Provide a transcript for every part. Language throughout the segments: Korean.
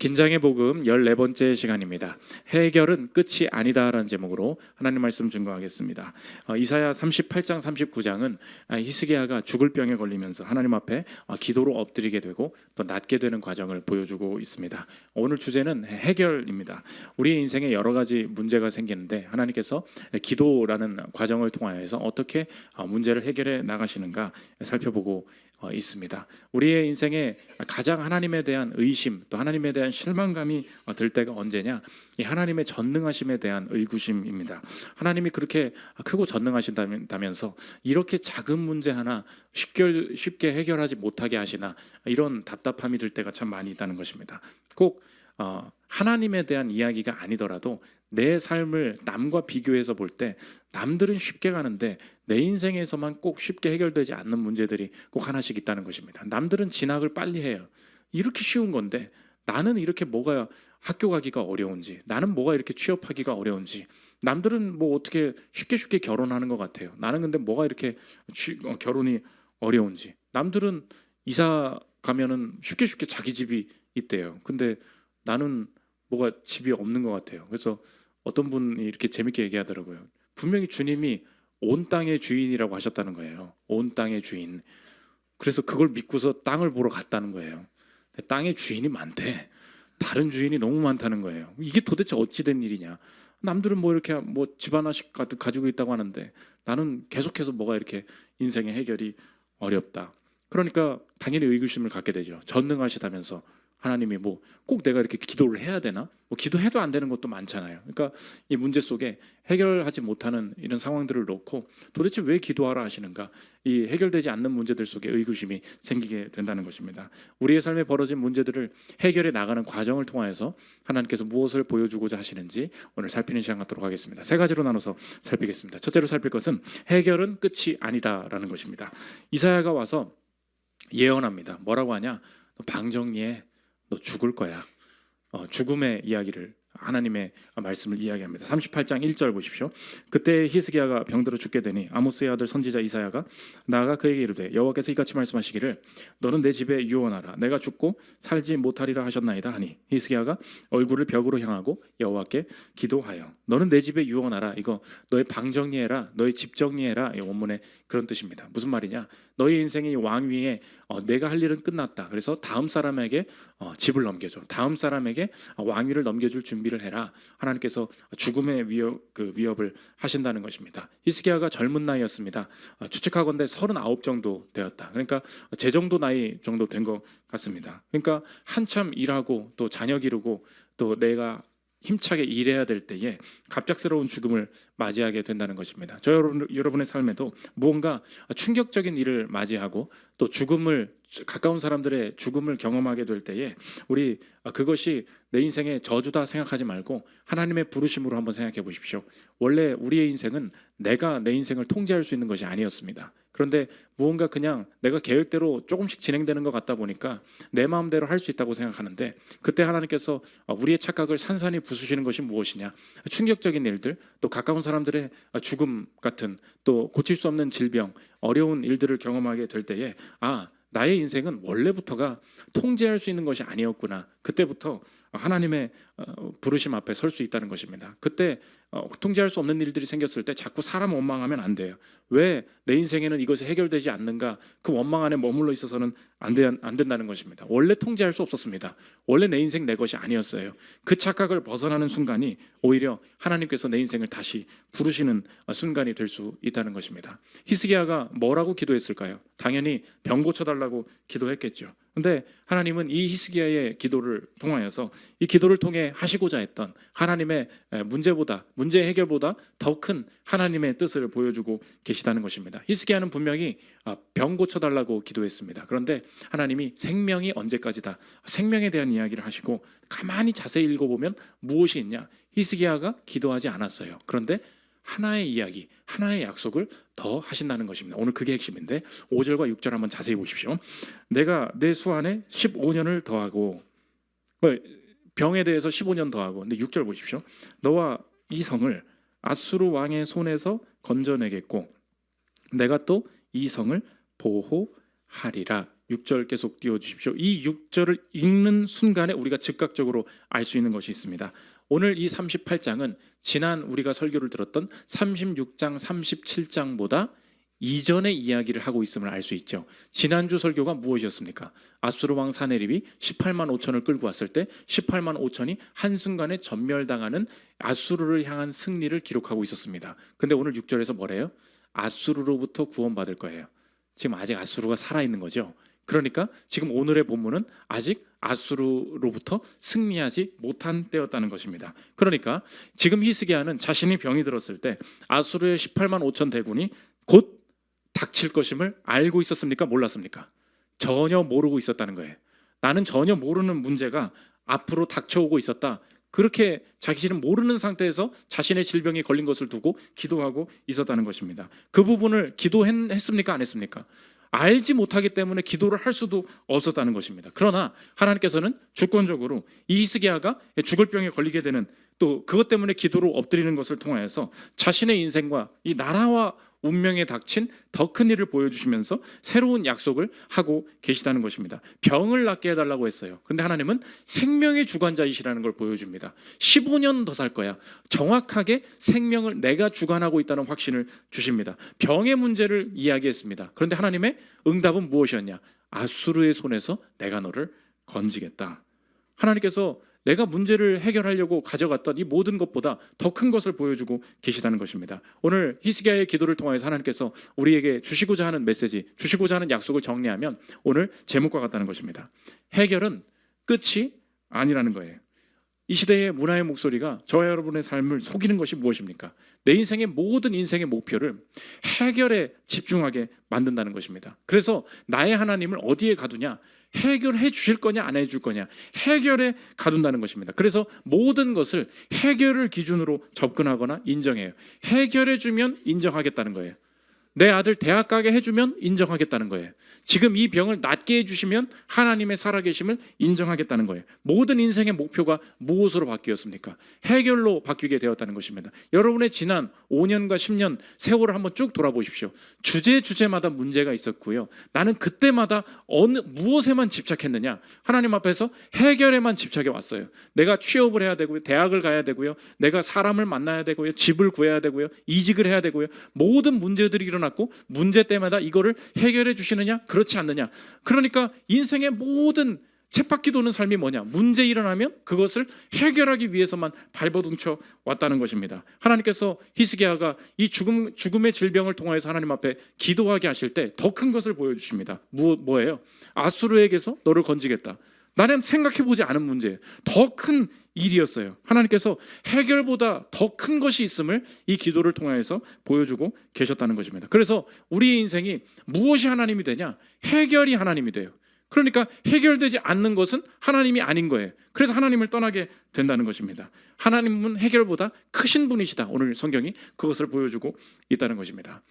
긴장의 복음 14번째 시간입니다. 해결은 끝이 아니다라는 제목으로 하나님 말씀 증거하겠습니다. 이사야 38장 39장은 히스기야가 죽을 병에 걸리면서 하나님 앞에 기도로 엎드리게 되고 또 낫게 되는 과정을 보여주고 있습니다. 오늘 주제는 해결입니다. 우리의 인생에 여러 가지 문제가 생기는데 하나님께서 기도라는 과정을 통하여서 어떻게 문제를 해결해 나가시는가 살펴보고 있습니다. 우리의 인생에 가장 하나님에 대한 의심 또 하나님에 대한 실망감이 들 때가 언제냐? 이 하나님의 전능하심에 대한 의구심입니다. 하나님이 그렇게 크고 전능하신다면서 이렇게 작은 문제 하나 쉽게 해결하지 못하게 하시나, 이런 답답함이 들 때가 참 많이 있다는 것입니다. 꼭 하나님에 대한 이야기가 아니더라도 내 삶을 남과 비교해서 볼 때 남들은 쉽게 가는데 내 인생에서만 꼭 쉽게 해결되지 않는 문제들이 꼭 하나씩 있다는 것입니다. 남들은 진학을 빨리 해요. 이렇게 쉬운 건데 나는 이렇게 뭐가 학교 가기가 어려운지, 나는 뭐가 이렇게 취업하기가 어려운지, 남들은 뭐 어떻게 쉽게 결혼하는 것 같아요. 나는 근데 뭐가 이렇게 결혼이 어려운지, 남들은 이사 가면은 쉽게 자기 집이 있대요. 근데 나는 뭐가 집이 없는 것 같아요. 그래서 어떤 분이 이렇게 재밌게 얘기하더라고요. 분명히 주님이 온 땅의 주인이라고 하셨다는 거예요. 온 땅의 주인. 그래서 그걸 믿고서 땅을 보러 갔다는 거예요. 땅의 주인이 많대. 다른 주인이 너무 많다는 거예요. 이게 도대체 어찌 된 일이냐. 남들은 뭐 이렇게 뭐 집 하나씩 가지고 있다고 하는데 나는 계속해서 뭐가 이렇게 인생의 해결이 어렵다. 그러니까 당연히 의구심을 갖게 되죠. 전능하시다면서 하나님이 뭐 꼭 내가 이렇게 기도를 해야 되나? 뭐 기도해도 안 되는 것도 많잖아요. 그러니까 이 문제 속에 해결하지 못하는 이런 상황들을 놓고 도대체 왜 기도하라 하시는가? 이 해결되지 않는 문제들 속에 의구심이 생기게 된다는 것입니다. 우리의 삶에 벌어진 문제들을 해결해 나가는 과정을 통하여서 하나님께서 무엇을 보여주고자 하시는지 오늘 살피는 시간 갖도록 하겠습니다. 세 가지로 나눠서 살피겠습니다. 첫째로 살필 것은 해결은 끝이 아니다라는 것입니다. 이사야가 와서 예언합니다. 뭐라고 하냐? 너 방 정리해. 너 죽을 거야. 죽음의 이야기를, 하나님의 말씀을 이야기합니다. 38장 1절 보십시오. 그때 히스기야가 병들어 죽게 되니 아모스의 아들 선지자 이사야가 나아가 그에게 이르되 여호와께서 이같이 말씀하시기를 너는 내 집에 유언하라. 내가 죽고 살지 못하리라 하셨나이다 하니 히스기야가 얼굴을 벽으로 향하고 여호와께 기도하여 너는 내 집에 유언하라. 이거 너의 방 정리해라, 너의 집 정리해라. 이 원문의 그런 뜻입니다. 무슨 말이냐? 너의 인생의 왕위에 내가 할 일은 끝났다. 그래서 다음 사람에게 집을 넘겨줘. 다음 사람에게 왕위를 넘겨줄 준비를 해라. 하나님께서 죽음의 위협을 하신다는 것입니다. 히스기야가 젊은 나이였습니다. 추측하건대 39 정도 되었다. 그러니까 제 정도 나이 정도 된 것 같습니다. 그러니까 한참 일하고 또 자녀 기르고 또 내가 힘차게 일해야 될 때에 갑작스러운 죽음을 맞이하게 된다는 것입니다. 저 여러분의 삶에도 무언가 충격적인 일을 맞이하고 또 가까운 사람들의 죽음을 경험하게 될 때에 우리 그것이 내 인생의 저주다 생각하지 말고 하나님의 부르심으로 한번 생각해 보십시오. 원래 우리의 인생은 내가 내 인생을 통제할 수 있는 것이 아니었습니다. 그런데 무언가 그냥 내가 계획대로 조금씩 진행되는 것 같다 보니까 내 마음대로 할 수 있다고 생각하는데, 그때 하나님께서 우리의 착각을 산산히 부수시는 것이 무엇이냐? 충격적인 일들, 또 가까운 사람들의 죽음 같은, 또 고칠 수 없는 질병, 어려운 일들을 경험하게 될 때에 나의 인생은 원래부터가 통제할 수 있는 것이 아니었구나. 그때부터 하나님의 부르심 앞에 설 수 있다는 것입니다. 그때 통제할 수 없는 일들이 생겼을 때 자꾸 사람 원망하면 안 돼요. 왜 내 인생에는 이것이 해결되지 않는가? 그 원망 안에 머물러 있어서는 안 된다는 것입니다. 원래 통제할 수 없었습니다. 원래 내 인생 내 것이 아니었어요. 그 착각을 벗어나는 순간이 오히려 하나님께서 내 인생을 다시 부르시는 순간이 될 수 있다는 것입니다. 히스기야가 뭐라고 기도했을까요? 당연히 병 고쳐달라고 기도했겠죠. 근데 하나님은 이 히스기야의 기도를 통하여서, 이 기도를 통해 하시고자 했던 하나님의 문제 해결보다 더 큰 하나님의 뜻을 보여주고 계시다는 것입니다. 히스기야는 분명히 병 고쳐달라고 기도했습니다. 그런데 하나님이 생명이 언제까지다, 생명에 대한 이야기를 하시고, 가만히 자세히 읽어보면 무엇이 있냐? 히스기야가 기도하지 않았어요. 그런데 하나의 이야기, 하나의 약속을 더 하신다는 것입니다. 오늘 그게 핵심인데 5절과 6절 한번 자세히 보십시오. 내가 내 수한에 15년을 더하고, 병에 대해서 15년 더하고, 근데 6절 보십시오. 너와 이 성을 아수르 왕의 손에서 건져내겠고 내가 또 이 성을 보호하리라. 6절 계속 띄워주십시오. 이 6절을 읽는 순간에 우리가 즉각적으로 알 수 있는 것이 있습니다. 오늘 이 38장은 지난 우리가 설교를 들었던 36장, 37장보다 이전의 이야기를 하고 있음을 알 수 있죠. 지난주 설교가 무엇이었습니까? 아수르 왕 사네립이 18만 5천을 끌고 왔을 때 18만 5천이 한순간에 전멸당하는 아수르를 향한 승리를 기록하고 있었습니다. 근데 오늘 6절에서 뭐래요? 아수르로부터 구원받을 거예요. 지금 아직 아수르가 살아있는 거죠. 그러니까 지금 오늘의 본문은 아직 아수르로부터 승리하지 못한 때였다는 것입니다. 그러니까 지금 히스기야는 자신이 병이 들었을 때 아수르의 18만 5천 대군이 곧 닥칠 것임을 알고 있었습니까? 몰랐습니까? 전혀 모르고 있었다는 거예요. 나는 전혀 모르는 문제가 앞으로 닥쳐오고 있었다. 그렇게 자신은 모르는 상태에서 자신의 질병이 걸린 것을 두고 기도하고 있었다는 것입니다. 그 부분을 기도했습니까? 안 했습니까? 알지 못하기 때문에 기도를 할 수도 없었다는 것입니다. 그러나 하나님께서는 주권적으로 이 히스기야가 죽을 병에 걸리게 되는 또 그것 때문에 기도로 엎드리는 것을 통하여서 자신의 인생과 이 나라와 운명에 닥친 더 큰 일을 보여주시면서 새로운 약속을 하고 계시다는 것입니다. 병을 낫게 해달라고 했어요. 그런데 하나님은 생명의 주관자이시라는 걸 보여줍니다. 15년 더 살 거야. 정확하게 생명을 내가 주관하고 있다는 확신을 주십니다. 병의 문제를 이야기했습니다. 그런데 하나님의 응답은 무엇이었냐? 아수르의 손에서 내가 너를 건지겠다. 하나님께서 내가 문제를 해결하려고 가져갔던 이 모든 것보다 더 큰 것을 보여주고 계시다는 것입니다. 오늘 히스기야의 기도를 통해서 하나님께서 우리에게 주시고자 하는 메시지, 주시고자 하는 약속을 정리하면 오늘 제목과 같다는 것입니다. 해결은 끝이 아니라는 거예요. 이 시대의 문화의 목소리가 저와 여러분의 삶을 속이는 것이 무엇입니까? 내 인생의 모든 인생의 목표를 해결에 집중하게 만든다는 것입니다. 그래서 나의 하나님을 어디에 가두냐? 해결해 주실 거냐 안 해줄 거냐 해결에 가둔다는 것입니다. 그래서 모든 것을 해결을 기준으로 접근하거나 인정해요. 해결해 주면 인정하겠다는 거예요. 내 아들 대학 가게 해주면 인정하겠다는 거예요. 지금 이 병을 낫게 해주시면 하나님의 살아계심을 인정하겠다는 거예요. 모든 인생의 목표가 무엇으로 바뀌었습니까? 해결로 바뀌게 되었다는 것입니다. 여러분의 지난 5년과 10년 세월을 한번 쭉 돌아보십시오. 주제마다 문제가 있었고요. 나는 그때마다 무엇에만 집착했느냐? 하나님 앞에서 해결에만 집착해 왔어요. 내가 취업을 해야 되고요. 대학을 가야 되고요. 내가 사람을 만나야 되고요. 집을 구해야 되고요. 이직을 해야 되고요. 모든 문제들이 일어났고 문제 때마다 이거를 해결해 주시느냐? 그렇지 않느냐? 그러니까 인생의 모든 쳇바퀴 도는 삶이 뭐냐? 문제 일어나면 그것을 해결하기 위해서만 발버둥쳐 왔다는 것입니다. 하나님께서 히스기야가 이 죽음의 질병을 통하여서 하나님 앞에 기도하게 하실 때 더 큰 것을 보여주십니다. 뭐예요? 아수르에게서 너를 건지겠다. 나는 생각해보지 않은 문제, 더 큰 일이었어요. 하나님께서 해결보다 더 큰 것이 있음을 이 기도를 통해서 보여주고 계셨다는 것입니다. 그래서 우리의 인생이 무엇이 하나님이 되냐? 해결이 하나님이 돼요. 그러니까 해결되지 않는 것은 하나님이 아닌 거예요. 그래서 하나님을 떠나게 된다는 것입니다. 하나님은 해결보다 크신 분이시다. 오늘 성경이 그것을 보여주고 있다는 것입니다.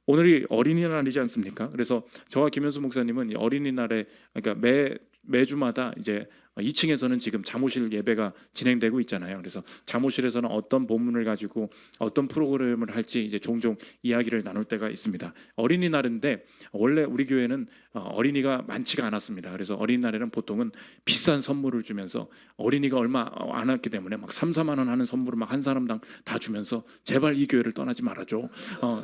오늘이 어린이날이지 않습니까? 그래서 저와 김현수 목사님은 어린이날에 그러니까 매주마다 이제 2층에서는 지금 잠옷실 예배가 진행되고 있잖아요. 그래서 잠옷실에서는 어떤 본문을 가지고 어떤 프로그램을 할지 이제 종종 이야기를 나눌 때가 있습니다. 어린이날인데 원래 우리 교회는 어린이가 많지가 않았습니다. 그래서 어린이날에는 보통은 비싼 선물을 주면서 어린이가 얼마 안 왔기 때문에 막 3, 4만 원 하는 선물을 막 한 사람당 다 주면서 제발 이 교회를 떠나지 말아줘.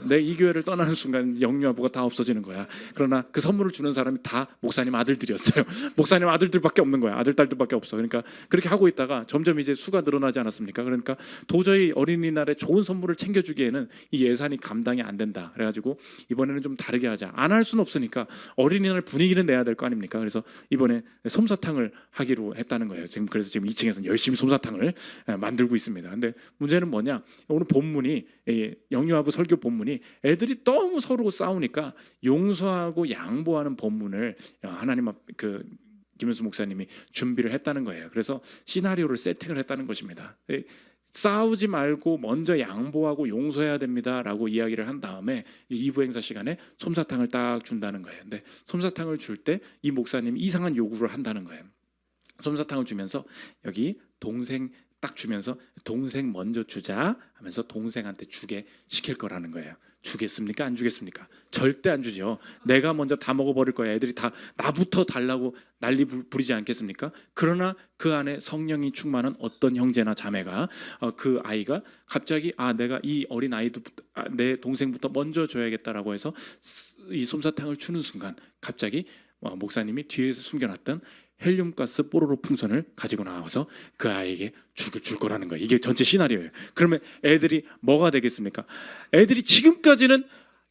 내 이 교회를 떠나는 순간 영유아부가 다 없어지는 거야. 그러나 그 선물을 주는 사람이 다 목사님 아들들이었어요. 목사님 아들들밖에 없는 거야. 아들 딸들밖에 없어. 그러니까 그렇게 하고 있다가 점점 이제 수가 늘어나지 않았습니까? 그러니까 도저히 어린이날에 좋은 선물을 챙겨주기에는 이 예산이 감당이 안 된다. 그래가지고 이번에는 좀 다르게 하자. 안 할 수는 없으니까 어린이날 분위기는 내야 될 거 아닙니까? 그래서 이번에 솜사탕을 하기로 했다는 거예요. 그래서 지금 2층에서는 열심히 솜사탕을 만들고 있습니다. 근데 문제는 뭐냐? 오늘 본문이 영유아부 설교 본문이 애들이 너무 서로 싸우니까 용서하고 양보하는 본문을 하나님 앞 김현수 목사님이 준비를 했다는 거예요. 그래서 시나리오를 세팅을 했다는 것입니다. 싸우지 말고 먼저 양보하고 용서해야 됩니다라고 이야기를 한 다음에 2부 행사 시간에 솜사탕을 딱 준다는 거예요. 근데 솜사탕을 줄 때 이 목사님이 이상한 요구를 한다는 거예요. 솜사탕을 주면서 여기 동생 딱 주면서 동생 먼저 주자 하면서 동생한테 주게 시킬 거라는 거예요. 주겠습니까? 안 주겠습니까? 절대 안 주죠. 내가 먼저 다 먹어버릴 거야. 애들이 다 나부터 달라고 난리 부리지 않겠습니까? 그러나 그 안에 성령이 충만한 어떤 형제나 자매가 그 아이가 갑자기 내가 이 어린 아이도 내 동생부터 먼저 줘야겠다라고 해서 이 솜사탕을 주는 순간 갑자기 목사님이 뒤에서 숨겨놨던 헬륨가스 뽀로로 풍선을 가지고 나와서 그 아이에게 줄 거라는 거예요. 이게 전체 시나리오예요. 그러면 애들이 뭐가 되겠습니까? 애들이 지금까지는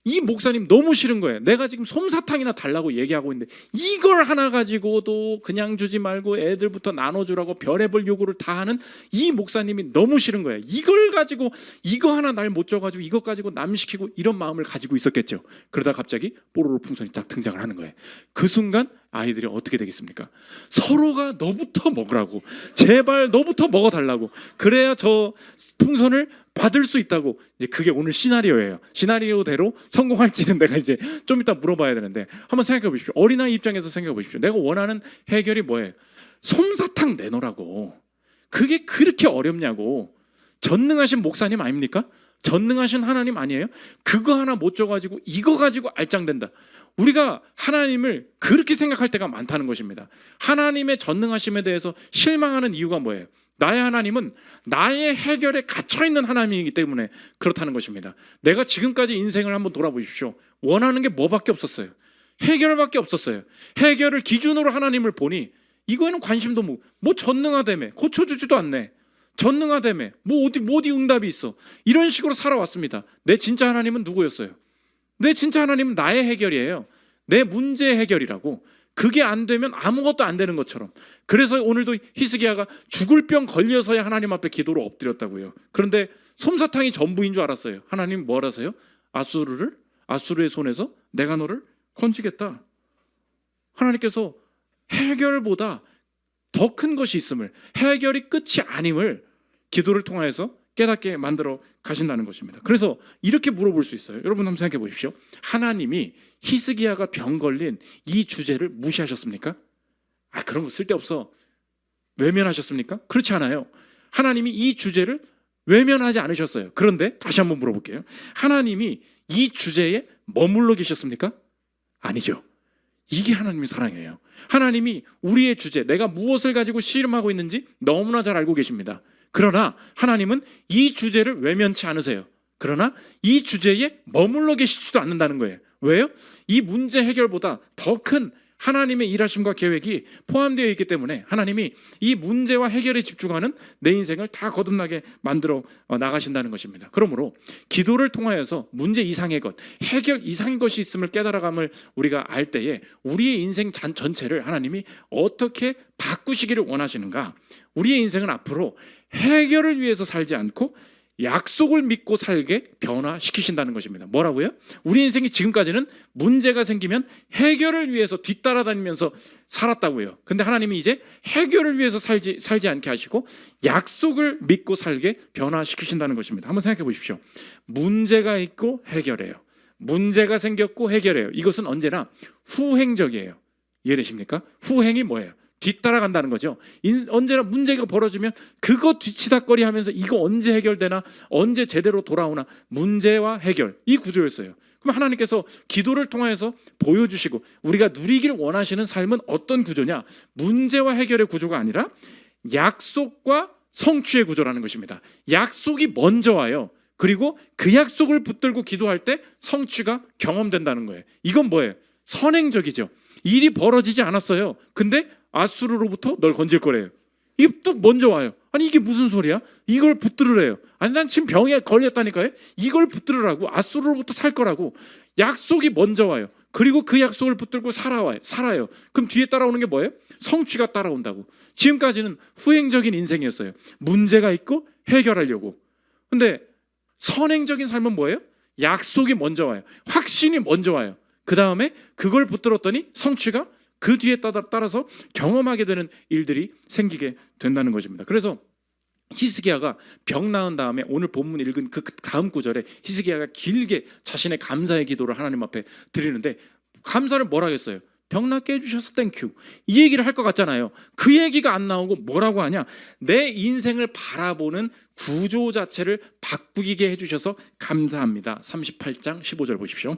이 목사님 너무 싫은 거예요. 내가 지금 솜사탕이나 달라고 얘기하고 있는데 이걸 하나 가지고도 그냥 주지 말고 애들부터 나눠주라고 별의별 요구를 다 하는 이 목사님이 너무 싫은 거예요. 이걸 가지고 이거 하나 날 못 줘가지고 이것 가지고 남 시키고 이런 마음을 가지고 있었겠죠. 그러다 갑자기 뽀로로 풍선이 딱 등장을 하는 거예요. 그 순간 아이들이 어떻게 되겠습니까? 서로가 너부터 먹으라고, 제발 너부터 먹어달라고, 그래야 저 풍선을 받을 수 있다고. 이제 그게 오늘 시나리오예요. 시나리오대로 성공할지는 내가 이제 좀 이따 물어봐야 되는데 한번 생각해 보십시오. 어린아이 입장에서 생각해 보십시오. 내가 원하는 해결이 뭐예요? 솜사탕 내놓으라고. 그게 그렇게 어렵냐고. 전능하신 목사님 아닙니까? 전능하신 하나님 아니에요? 그거 하나 못 줘가지고 이거 가지고 알짱된다. 우리가 하나님을 그렇게 생각할 때가 많다는 것입니다. 하나님의 전능하심에 대해서 실망하는 이유가 뭐예요? 나의 하나님은 나의 해결에 갇혀있는 하나님이기 때문에 그렇다는 것입니다. 내가 지금까지 인생을 한번 돌아보십시오. 원하는 게 뭐밖에 없었어요? 해결밖에 없었어요. 해결을 기준으로 하나님을 보니 이거에는 관심도 뭐 전능하다며 고쳐주지도 않네. 전능하다며 뭐 어디 응답이 있어. 이런 식으로 살아왔습니다. 내 진짜 하나님은 누구였어요? 내 진짜 하나님은 나의 해결이에요. 내 문제 해결이라고. 그게 안 되면 아무것도 안 되는 것처럼. 그래서 오늘도 히스기야가 죽을 병 걸려서야 하나님 앞에 기도로 엎드렸다고요. 그런데 솜사탕이 전부인 줄 알았어요. 하나님 뭘 하세요? 아수르의 손에서 내가 너를 건지겠다. 하나님께서 해결보다 더 큰 것이 있음을, 해결이 끝이 아님을 기도를 통하여서 깨닫게 만들어 가신다는 것입니다. 그래서 이렇게 물어볼 수 있어요. 여러분 한번 생각해 보십시오. 하나님이 히스기야가 병 걸린 이 주제를 무시하셨습니까? 그런 거 쓸데없어. 외면하셨습니까? 그렇지 않아요. 하나님이 이 주제를 외면하지 않으셨어요. 그런데 다시 한번 물어볼게요. 하나님이 이 주제에 머물러 계셨습니까? 아니죠. 이게 하나님의 사랑이에요. 하나님이 우리의 주제, 내가 무엇을 가지고 씨름하고 있는지 너무나 잘 알고 계십니다. 그러나 하나님은 이 주제를 외면치 않으세요. 그러나 이 주제에 머물러 계시지도 않는다는 거예요. 왜요? 이 문제 해결보다 더 큰 하나님의 일하심과 계획이 포함되어 있기 때문에 하나님이 이 문제와 해결에 집중하는 내 인생을 다 거듭나게 만들어 나가신다는 것입니다. 그러므로 기도를 통하여서 문제 이상의 것, 해결 이상의 것이 있음을 깨달아감을 우리가 알 때에 우리의 인생 전체를 하나님이 어떻게 바꾸시기를 원하시는가. 우리의 인생은 앞으로 해결을 위해서 살지 않고 약속을 믿고 살게 변화시키신다는 것입니다. 뭐라고요? 우리 인생이 지금까지는 문제가 생기면 해결을 위해서 뒤따라다니면서 살았다고요. 근데 하나님이 이제 해결을 위해서 살지 않게 하시고 약속을 믿고 살게 변화시키신다는 것입니다. 한번 생각해 보십시오. 문제가 있고 해결해요. 문제가 생겼고 해결해요. 이것은 언제나 후행적이에요. 이해되십니까? 후행이 뭐예요? 뒤따라간다는 거죠. 언제나 문제가 벌어지면 그거 뒤치다거리 하면서 이거 언제 해결되나, 언제 제대로 돌아오나, 문제와 해결, 이 구조였어요. 그럼 하나님께서 기도를 통해서 보여주시고 우리가 누리길 원하시는 삶은 어떤 구조냐? 문제와 해결의 구조가 아니라 약속과 성취의 구조라는 것입니다. 약속이 먼저 와요. 그리고 그 약속을 붙들고 기도할 때 성취가 경험된다는 거예요. 이건 뭐예요? 선행적이죠. 일이 벌어지지 않았어요. 근데 아수르로부터 널 건질 거래요. 이게 뚝 먼저 와요. 아니 이게 무슨 소리야? 이걸 붙들으래요. 아니 난 지금 병에 걸렸다니까요. 이걸 붙들으라고. 아수르로부터 살 거라고. 약속이 먼저 와요. 그리고 그 약속을 붙들고 살아요. 그럼 뒤에 따라오는 게 뭐예요? 성취가 따라온다고. 지금까지는 후행적인 인생이었어요. 문제가 있고 해결하려고. 근데 선행적인 삶은 뭐예요? 약속이 먼저 와요. 확신이 먼저 와요. 그 다음에 그걸 붙들었더니 성취가 그 뒤에 따라서 경험하게 되는 일들이 생기게 된다는 것입니다. 그래서 히스기야가 병 나은 다음에 오늘 본문 읽은 그 다음 구절에 히스기야가 길게 자신의 감사의 기도를 하나님 앞에 드리는데 감사를 뭘 하겠어요? 병 낫게 해주셔서 땡큐, 이 얘기를 할 것 같잖아요. 그 얘기가 안 나오고 뭐라고 하냐, 내 인생을 바라보는 구조 자체를 바꾸게 해주셔서 감사합니다. 38장 15절 보십시오.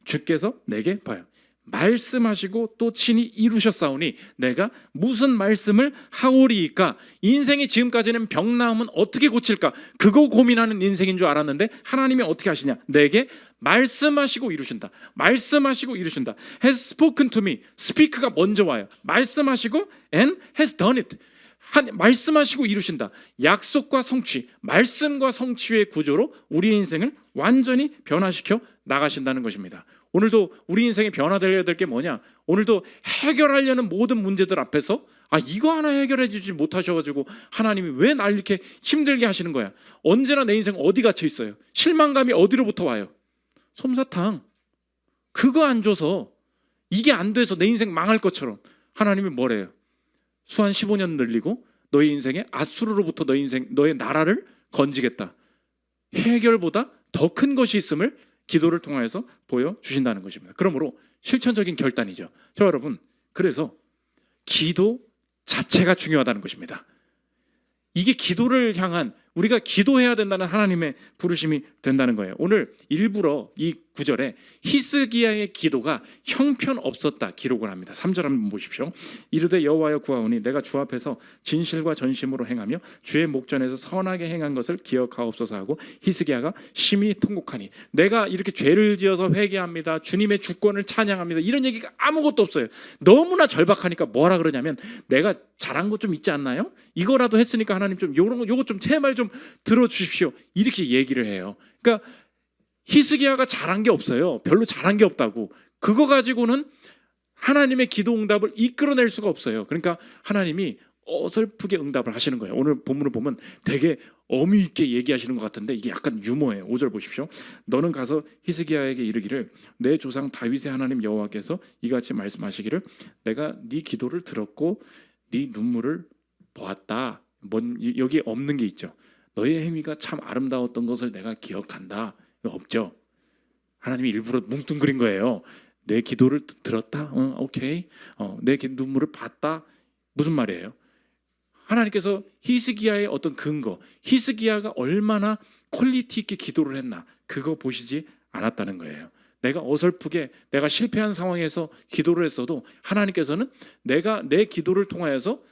주께서 내게 봐요, 말씀하시고 또 친히 이루셨사오니 내가 무슨 말씀을 하오리이까. 인생이 지금까지는 병 나으면 어떻게 고칠까, 그거 고민하는 인생인 줄 알았는데 하나님이 어떻게 하시냐, 내게 말씀하시고 이루신다. 말씀하시고 이루신다. has spoken to me. speak가 먼저 와요. 말씀하시고 and has done it. 말씀하시고 이루신다. 약속과 성취, 말씀과 성취의 구조로 우리의 인생을 완전히 변화시켜 나가신다는 것입니다. 오늘도 우리 인생에 변화되어야 될 게 뭐냐, 오늘도 해결하려는 모든 문제들 앞에서 이거 하나 해결해 주지 못하셔가지고 하나님이 왜 날 이렇게 힘들게 하시는 거야. 언제나 내 인생 어디 갇혀 있어요. 실망감이 어디로부터 와요? 솜사탕. 그거 안 줘서, 이게 안 돼서 내 인생 망할 것처럼 하나님이 뭐래요? 수한 15년 늘리고 너의 인생에 아수르로부터 너의 나라를 건지겠다. 해결보다 더 큰 것이 있음을 기도를 통해서 보여주신다는 것입니다. 그러므로 실천적인 결단이죠. 저 여러분, 그래서 기도 자체가 중요하다는 것입니다. 이게 기도를 향한, 우리가 기도해야 된다는 하나님의 부르심이 된다는 거예요. 오늘 일부러 이 구절에 히스기야의 기도가 형편없었다 기록을 합니다. 3절 한번 보십시오. 이르되 여호와여 구하오니 내가 주 앞에서 진실과 전심으로 행하며 주의 목전에서 선하게 행한 것을 기억하옵소서 하고 히스기야가 심히 통곡하니. 내가 이렇게 죄를 지어서 회개합니다, 주님의 주권을 찬양합니다, 이런 얘기가 아무것도 없어요. 너무나 절박하니까 뭐라 그러냐면, 내가 잘한 것 좀 있지 않나요? 이거라도 했으니까 하나님 좀 요거 좀 제발 좀 들어주십시오, 이렇게 얘기를 해요. 그러니까 히스기야가 잘한 게 없어요. 별로 잘한 게 없다고. 그거 가지고는 하나님의 기도 응답을 이끌어낼 수가 없어요. 그러니까 하나님이 어설프게 응답을 하시는 거예요. 오늘 본문을 보면 되게 어미 있게 얘기하시는 것 같은데 이게 약간 유머예요. 5절 보십시오. 너는 가서 히스기야에게 이르기를 내 조상 다윗의 하나님 여호와께서 이같이 말씀하시기를 내가 네 기도를 들었고 네 눈물을 보았다. 여기 없는 게 있죠. 너의 행위가 참 아름다웠던 것을 내가 기억한다. 없죠. 하나님이 일부러 뭉뚱그린 거예요. 내 기도를 들었다. 오케이. 내 눈물을 봤다. 무슨 말이에요? 하나님께서 히스기야의 어떤 근거, 히스기야가 얼마나 퀄리티 있게 기도를 했나, 그거 보시지 않았다는 거예요. 내가 어설프게 내가 실패한 상황에서 기도를 했어도 하나님께서는 내가 내 기도를 통하여서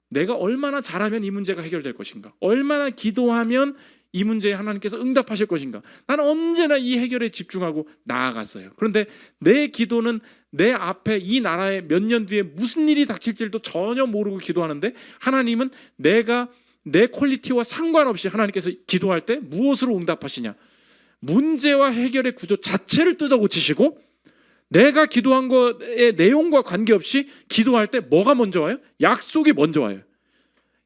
내가 얼마나 잘하면 이 문제가 해결될 것인가, 얼마나 기도하면 이 문제에 하나님께서 응답하실 것인가, 나는 언제나 이 해결에 집중하고 나아갔어요. 그런데 내 기도는 내 앞에 이 나라에 몇 년 뒤에 무슨 일이 닥칠지도 전혀 모르고 기도하는데, 하나님은 내가 내 퀄리티와 상관없이 하나님께서 기도할 때 무엇으로 응답하시냐, 문제와 해결의 구조 자체를 뜯어 고치시고, 내가 기도한 것의 내용과 관계없이 기도할 때 뭐가 먼저 와요? 약속이 먼저 와요.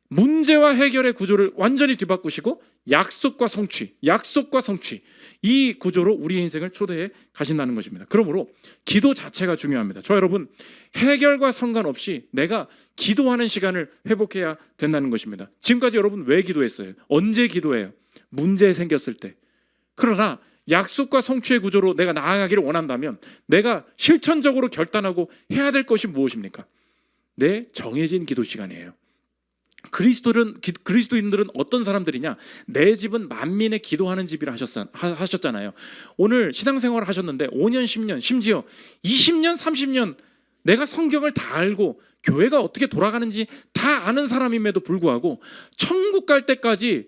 문제와 해결의 구조를 완전히 뒤바꾸시고 약속과 성취, 약속과 성취, 이 구조로 우리의 인생을 초대해 가신다는 것입니다. 그러므로 기도 자체가 중요합니다. 저 여러분, 해결과 상관없이 내가 기도하는 시간을 회복해야 된다는 것입니다. 지금까지 여러분 왜 기도했어요? 언제 기도해요? 문제 생겼을 때. 그러나 약속과 성취의 구조로 내가 나아가기를 원한다면 내가 실천적으로 결단하고 해야 될 것이 무엇입니까? 내 정해진 기도 시간이에요. 그리스도인들은 어떤 사람들이냐? 내 집은 만민의 기도하는 집이라 하셨잖아요. 오늘 신앙생활을 하셨는데 5년, 10년, 심지어 20년, 30년 내가 성경을 다 알고 교회가 어떻게 돌아가는지 다 아는 사람임에도 불구하고 천국 갈 때까지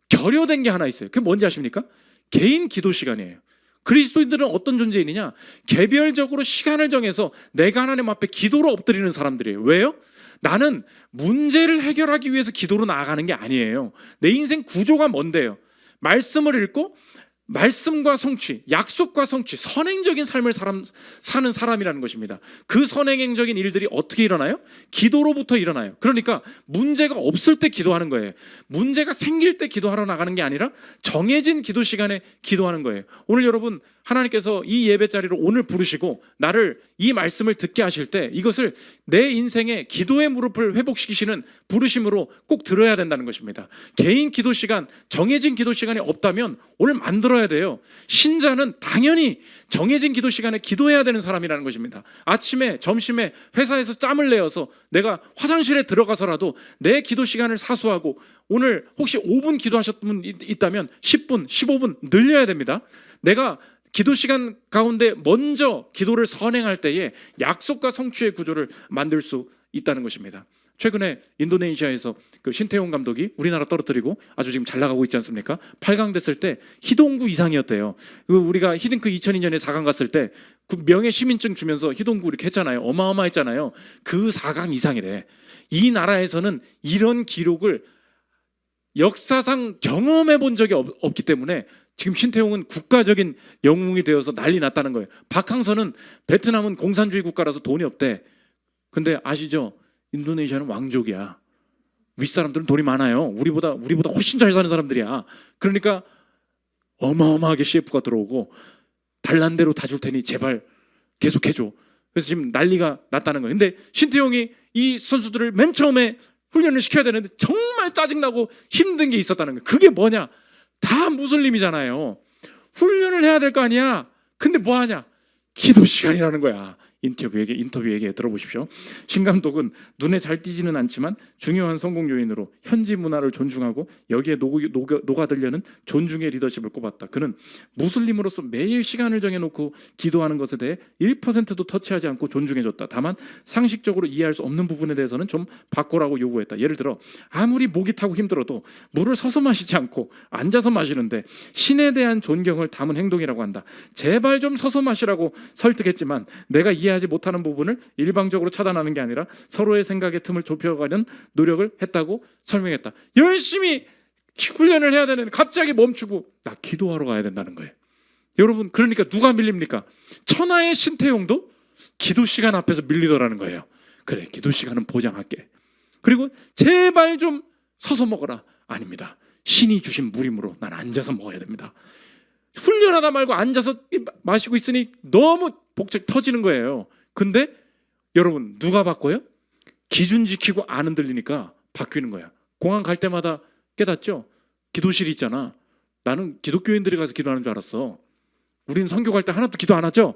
결여된 게 하나 있어요. 그게 뭔지 아십니까? 개인 기도 시간이에요. 그리스도인들은 어떤 존재이냐? 개별적으로 시간을 정해서 내가 하나님 앞에 기도로 엎드리는 사람들이에요. 왜요? 나는 문제를 해결하기 위해서 기도로 나아가는 게 아니에요. 내 인생 구조가 뭔데요? 말씀을 읽고 말씀과 성취, 약속과 성취, 선행적인 삶을 사는 사람이라는 것입니다. 그 선행적인 일들이 어떻게 일어나요? 기도로부터 일어나요. 그러니까 문제가 없을 때 기도하는 거예요. 문제가 생길 때 기도하러 나가는 게 아니라 정해진 기도 시간에 기도하는 거예요. 오늘 여러분, 하나님께서 이 예배 자리로 오늘 부르시고 나를 이 말씀을 듣게 하실 때 이것을 내 인생의 기도의 무릎을 회복시키시는 부르심으로 꼭 들어야 된다는 것입니다. 개인 기도 시간, 정해진 기도 시간이 없다면 오늘 만들어야 기도해야 돼요. 신자는 당연히 정해진 기도 시간에 기도해야 되는 사람이라는 것입니다. 아침에, 점심에 회사에서 짬을 내어서 내가 화장실에 들어가서라도 내 기도 시간을 사수하고, 오늘 혹시 5분 기도하셨던 분 있다면 10분, 15분 늘려야 됩니다. 내가 기도 시간 가운데 먼저 기도를 선행할 때에 약속과 성취의 구조를 만들 수 있다는 것입니다. 최근에 인도네시아에서 그 신태용 감독이 우리나라 떨어뜨리고 아주 지금 잘 나가고 있지 않습니까? 8강 됐을 때 희동구 이상이었대요. 우리가 히딩크 2002년에 4강 갔을 때 그 명예 시민증 주면서 희동구 이렇게 했잖아요. 어마어마했잖아요. 그 4강 이상이래. 이 나라에서는 이런 기록을 역사상 경험해 본 적이 없기 때문에 지금 신태용은 국가적인 영웅이 되어서 난리 났다는 거예요. 박항서는 베트남은 공산주의 국가라서 돈이 없대. 근데 아시죠? 인도네시아는 왕족이야. 윗사람들은 돈이 많아요. 우리보다 훨씬 잘 사는 사람들이야. 그러니까 어마어마하게 CF가 들어오고 달란대로 다 줄 테니 제발 계속해줘. 그래서 지금 난리가 났다는 거예요. 근데 신태용이 이 선수들을 맨 처음에 훈련을 시켜야 되는데 정말 짜증나고 힘든 게 있었다는 거예요. 그게 뭐냐? 다 무슬림이잖아요. 훈련을 해야 될 거 아니야. 근데 뭐 하냐? 기도 시간이라는 거야. 인터뷰 얘기 들어보십시오. 신 감독은 눈에 잘 띄지는 않지만 중요한 성공 요인으로 현지 문화를 존중하고 여기에 녹아들려는 존중의 리더십을 꼽았다. 그는 무슬림으로서 매일 시간을 정해놓고 기도하는 것에 대해 1%도 터치하지 않고 존중해줬다. 다만 상식적으로 이해할 수 없는 부분에 대해서는 좀 바꿔라고 요구했다. 예를 들어 아무리 목이 타고 힘들어도 물을 서서 마시지 않고 앉아서 마시는데 신에 대한 존경을 담은 행동이라고 한다. 제발 좀 서서 마시라고 설득했지만 내가 이해하지 못하는 부분을 일방적으로 차단하는 게 아니라 서로의 생각의 틈을 좁혀가는 노력을 했다고 설명했다. 열심히 훈련을 해야 되는데 갑자기 멈추고 나 기도하러 가야 된다는 거예요. 여러분, 그러니까 누가 밀립니까? 천하의 신태용도 기도 시간 앞에서 밀리더라는 거예요. 그래, 기도 시간은 보장할게. 그리고 제발 좀 서서 먹어라. 아닙니다. 신이 주신 물이므로 난 앉아서 먹어야 됩니다. 훈련하다 말고 앉아서 마시고 있으니 너무 복잡 터지는 거예요. 근데 여러분, 누가 바꿔요? 기준 지키고 안 흔들리니까 바뀌는 거야. 공항 갈 때마다 깨닫죠? 기도실이 있잖아. 나는 기독교인들이 가서 기도하는 줄 알았어. 우리는 선교 갈 때 하나도 기도 안 하죠?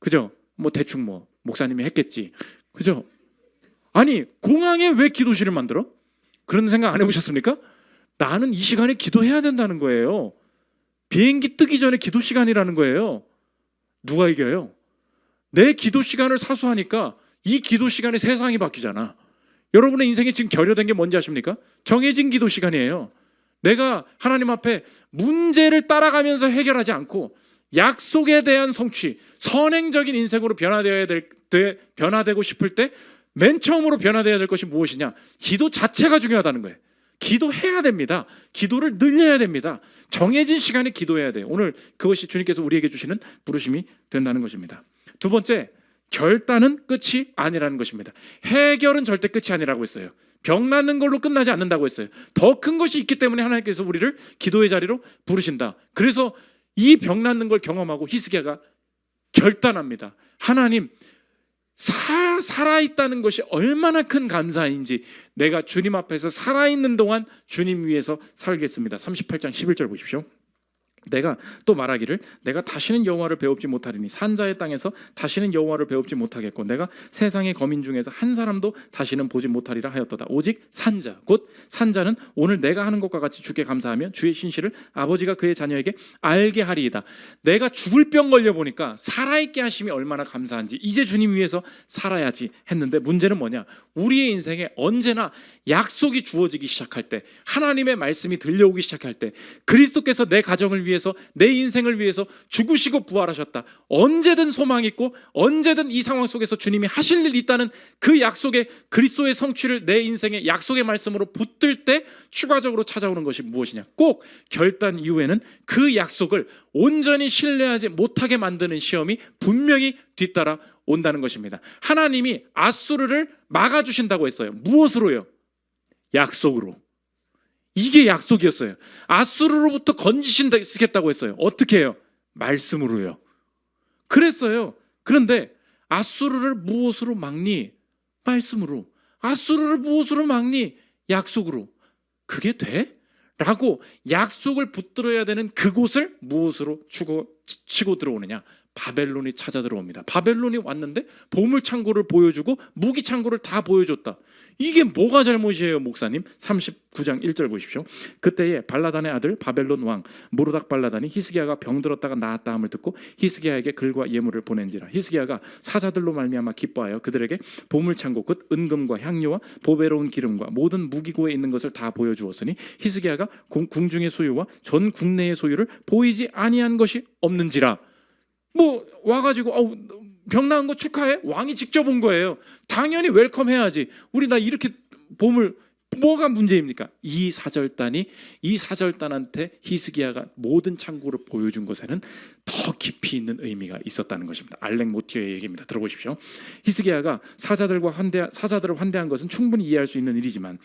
그죠? 뭐 대충 뭐 목사님이 했겠지. 그죠? 아니, 공항에 왜 기도실을 만들어? 그런 생각 안 해보셨습니까? 나는 이 시간에 기도해야 된다는 거예요. 비행기 뜨기 전에 기도 시간이라는 거예요. 누가 이겨요? 내 기도 시간을 사수하니까 이 기도 시간에 세상이 바뀌잖아. 여러분의 인생에 지금 결여된 게 뭔지 아십니까? 정해진 기도 시간이에요. 내가 하나님 앞에 문제를 따라가면서 해결하지 않고 약속에 대한 성취, 선행적인 인생으로 변화되고 싶을 때 맨 처음으로 변화되어야 될 것이 무엇이냐? 기도 자체가 중요하다는 거예요. 기도해야 됩니다. 기도를 늘려야 됩니다. 정해진 시간에 기도해야 돼요. 오늘 그것이 주님께서 우리에게 주시는 부르심이 된다는 것입니다. 두 번째, 결단은 끝이 아니라는 것입니다. 해결은 절대 끝이 아니라고 했어요. 병 낫는 걸로 끝나지 않는다고 했어요. 더 큰 것이 있기 때문에 하나님께서 우리를 기도의 자리로 부르신다. 그래서 이 병 낫는 걸 경험하고 히스기야가 결단합니다. 하나님, 살아있다는 것이 얼마나 큰 감사인지 내가 주님 앞에서 살아있는 동안 주님 위해서 살겠습니다. 38장 11절 보십시오. 내가 또 말하기를 내가 다시는 여호와를 배웁지 못하리니 산자의 땅에서 다시는 여호와를 배웁지 못하겠고 내가 세상의 거민 중에서 한 사람도 다시는 보지 못하리라 하였도다. 오직 산자, 곧 산자는 오늘 내가 하는 것과 같이 주께 감사하며 주의 신실을 아버지가 그의 자녀에게 알게 하리이다. 내가 죽을 병 걸려보니까 살아있게 하심이 얼마나 감사한지 이제 주님 위해서 살아야지 했는데 문제는 뭐냐? 우리의 인생에 언제나 약속이 주어지기 시작할 때, 하나님의 말씀이 들려오기 시작할 때, 그리스도께서 내 가정을 위해서 내 인생을 위해서 죽으시고 부활하셨다. 언제든 소망 있고 언제든 이 상황 속에서 주님이 하실 일 있다는 그 약속의 그리스도의 성취를 내 인생의 약속의 말씀으로 붙들 때 추가적으로 찾아오는 것이 무엇이냐? 꼭 결단 이후에는 그 약속을 온전히 신뢰하지 못하게 만드는 시험이 분명히 뒤따라 온다는 것입니다. 하나님이 아수르를 막아주신다고 했어요. 무엇으로요? 약속으로. 이게 약속이었어요. 아수르로부터 건지신다고 했어요. 어떻게 해요? 말씀으로요. 그랬어요. 그런데 아수르를 무엇으로 막니? 말씀으로. 아수르를 무엇으로 막니? 약속으로. 그게 돼? 라고 약속을 붙들어야 되는 그곳을 무엇으로 치고 들어오느냐? 바벨론이 찾아 들어옵니다. 바벨론이 왔는데 보물창고를 보여주고 무기창고를 다 보여줬다. 이게 뭐가 잘못이에요, 목사님? 39장 1절 보십시오. 그때에 발라단의 아들 바벨론 왕 무르닥 발라단이 히스기야가 병들었다가 나았다 함을 듣고 히스기야에게 글과 예물을 보낸지라. 히스기야가 사자들로 말미암아 기뻐하여 그들에게 보물창고 곧 은금과 향료와 보배로운 기름과 모든 무기고에 있는 것을 다 보여주었으니 히스기야가 궁중의 소유와 전 국내의 소유를 보이지 아니한 것이 없는지라. 뭐 와가지고 병 나은 거 축하해? 왕이 직접 온 거예요. 당연히 웰컴해야지. 우리 나 이렇게 보물, 뭐가 문제입니까? 이 사절단한테 히스기야가 모든 창고를 보여준 것에는 더 깊이 있는 의미가 있었다는 것입니다. 알렉 모티어의 얘기입니다. 들어보십시오. 히스기야가 사자들을 환대한 것은 충분히 이해할 수 있는 일이지만